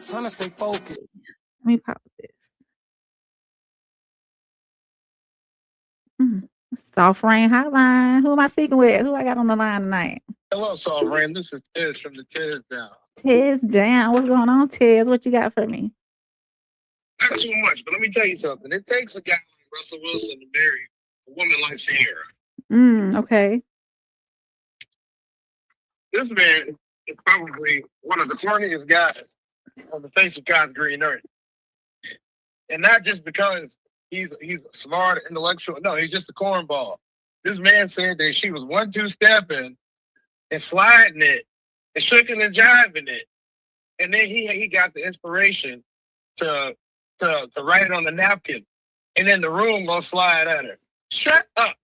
trying to stay focused. Let me pause this. Soft Reign Hotline. Who am I speaking with? Who I got on the line tonight? Hello, Soft Reign. This is Tiz from the Tiz Down. Tiz Down. What's going on, Tiz? What you got for me? Not too much, but let me tell you something. It takes a guy like Russell Wilson to marry a woman like Sierra. Okay. This man is probably one of the corniest guys on the face of God's green earth. And not just because he's smart, intellectual. No, he's just a cornball. This man said that she was 1-2 stepping and sliding it and shaking and jiving it. And then he got the inspiration to write it on the napkin. And then the room gonna slide at her. Shut up.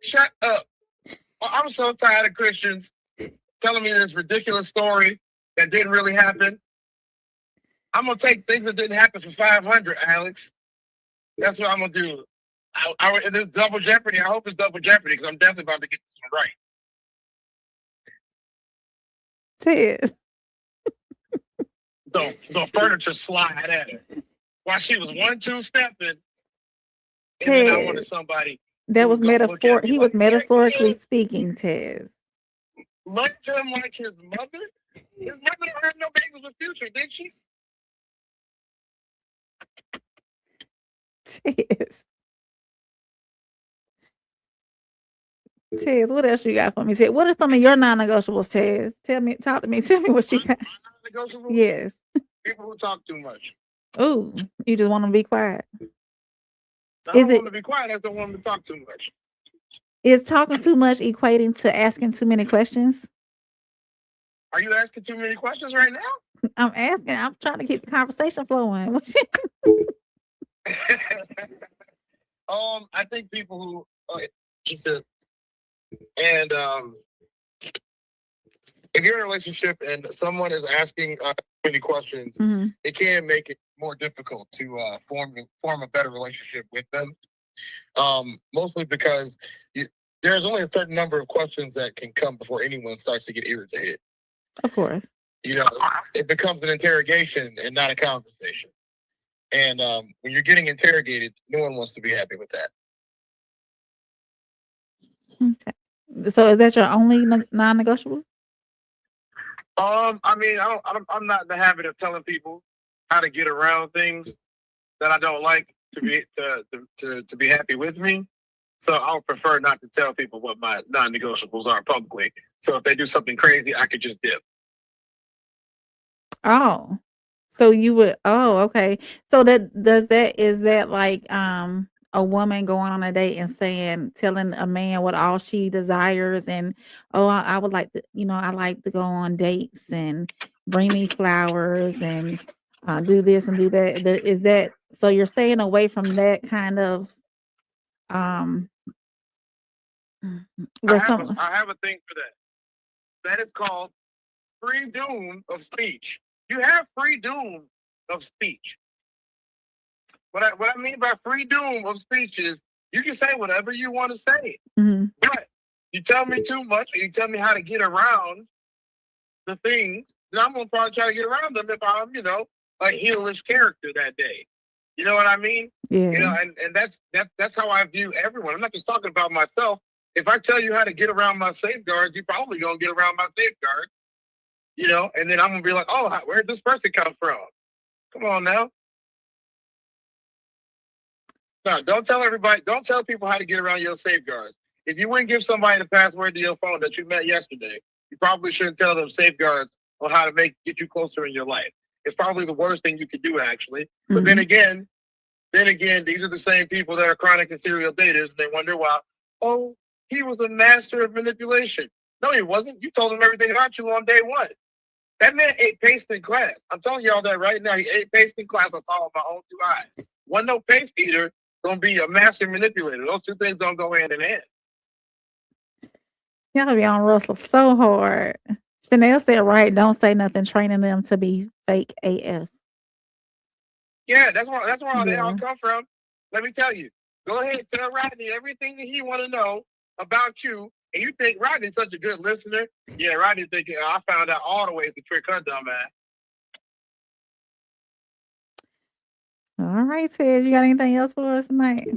Shut up. Well, I'm so tired of Christians telling me this ridiculous story that didn't really happen. I'm gonna take things that didn't happen for 500, Alex. That's what I'm gonna do. It is double jeopardy. I hope it's double jeopardy because I'm definitely about to get this one right. Tiz. The furniture slide at her while she was 1-2 stepping. And then I wanted somebody. That was metaphor. He was metaphorically speaking, Tiz. Looked him like his mother. His mother don't have no babies with Future, did she? Tiz, what else you got for me? Tiz, what are some of your non-negotiables, Tiz? Talk to me. Tell me what you got. Non-negotiables? Yes. People who talk too much. Ooh, you just want them to be quiet. I don't want to be quiet. I don't want them to talk too much. Is talking too much equating to asking too many questions? Are you asking too many questions right now? I'm asking. I'm trying to keep the conversation flowing. I think people who, if you're in a relationship and someone is asking many questions, it can make it more difficult to form a better relationship with them. Mostly because there's only a certain number of questions that can come before anyone starts to get irritated. Of course. You know, it becomes an interrogation and not a conversation. And when you're getting interrogated, no one wants to be happy with that. Okay. So is that your only non-negotiable? I mean, I'm not in the habit of telling people how to get around things that I don't like to be happy with me. So I would prefer not to tell people what my non-negotiables are publicly. So if they do something crazy, I could just dip. Oh, so you would. Oh, okay. So is that like a woman going on a date and telling a man what all she desires and I would like to, I like to go on dates and bring me flowers and do this and do that. Is that so? You're staying away from that kind of I have a thing for that. That is called freedom of speech. You have freedom of speech. What I mean by freedom of speech is you can say whatever you want to say. But you tell me too much, or you tell me how to get around the things, then I'm gonna probably try to get around them if I'm, a heelish character that day. You know what I mean? Yeah. And that's how I view everyone. I'm not just talking about myself. If I tell you how to get around my safeguards, you're probably gonna get around my safeguards. And then I'm gonna be like, oh, where'd this person come from? Come on now. No, don't tell people how to get around your safeguards. If you wouldn't give somebody the password to your phone that you met yesterday, you probably shouldn't tell them safeguards on how to get you closer in your life. It's probably the worst thing you could do, actually. But then again, these are the same people that are chronic and serial daters, and they wonder why, oh, he was a master of manipulation. No, he wasn't. You told him everything about you on day one. That man ate paste in class. I'm telling y'all that right now. He ate paste in class. I saw with my own 2 eyes. One no paste eater gonna be a master manipulator. Those two things don't go hand in hand. Y'all be on Russell so hard. Chanel said, right, don't say nothing, training them to be fake AF. Yeah, that's where they all come from. Let me tell you. Go ahead, tell Rodney everything that he want to know about you. And you think Rodney's such a good listener? Yeah, Rodney's thinking, I found out all the ways to trick her dumb ass. All right, Ted. You got anything else for us tonight?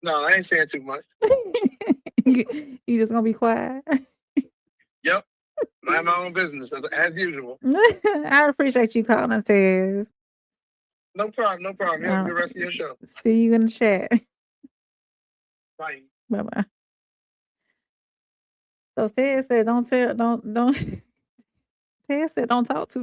No, I ain't saying too much. You just gonna be quiet? Yep. Mind my own business as usual. I appreciate you calling, Tez. No problem. No problem. You have a good rest of your show. See you in the chat. Bye. Bye-bye. So Ted said, don't Ted said, don't talk too much.